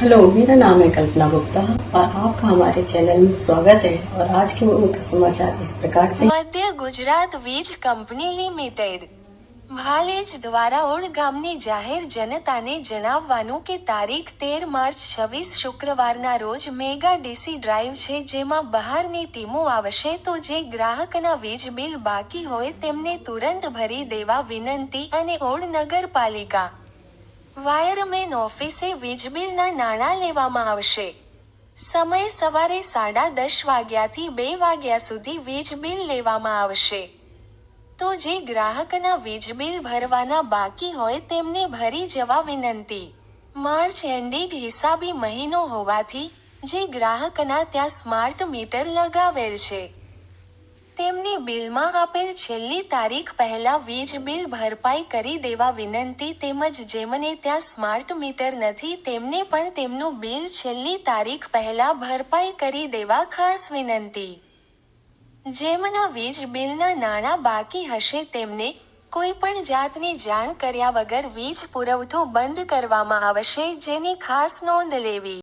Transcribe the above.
Hello, मेरा नाम है कल्पना गुप्ता और आपका हमारे चैनल में स्वागत है। और आज के मुख्य समाचार इस प्रकार से। मध्य गुजरात वीज कंपनी लिमिटेड ભાલેજ દ્વારા ઓડ ગામની જાહેર જનતાને જણાવવાનું કે તારીખ 13 માર્ચ 26 શુક્રવારના રોજ મેગા ડીસી ડ્રાઈવ છે, જેમાં બહારની ટીમો આવશે, તો જે ગ્રાહકના વીજ બિલ બાકી હોય તેમને તુરંત ભરી દેવા વિનંતી અને ઓડ નગરપાલિકા વાયરમેન ઓફિસે વીજ બિલના નાણાં લેવામાં આવશે। સમય સવારે 10:30 વાગ્યાથી 2 વાગ્યા સુધી વીજ બિલ લેવામાં આવશે। તો જે ગ્રાહકના વીજ બિલ ભરવાના બાકી હોય તેમને ભરી જવા વિનંતી। માર્ચ એન્ડિંગ હિસાબી મહિનો હોવાથી જે ગ્રાહકના ત્યાં સ્માર્ટ મીટર લગાવેલ છે તેમને બિલમાં આપેલ છેલ્લી તારીખ પહેલા વીજ બિલ ભરપાઈ કરી દેવા વિનંતી, તેમજ જેમને ત્યાં સ્માર્ટ મીટર નથી તેમને પણ તેમનું બિલ છેલ્લી તારીખ પહેલા ભરપાઈ કરી દેવા ખાસ વિનંતી। જેમના વીજ બિલના નાણાં બાકી હશે તેમને કોઈ પણ જાતની જાણ કર્યા વગર વીજ પુરવઠો બંધ કરવામાં આવશે, જેની ખાસ નોંધ લેવી।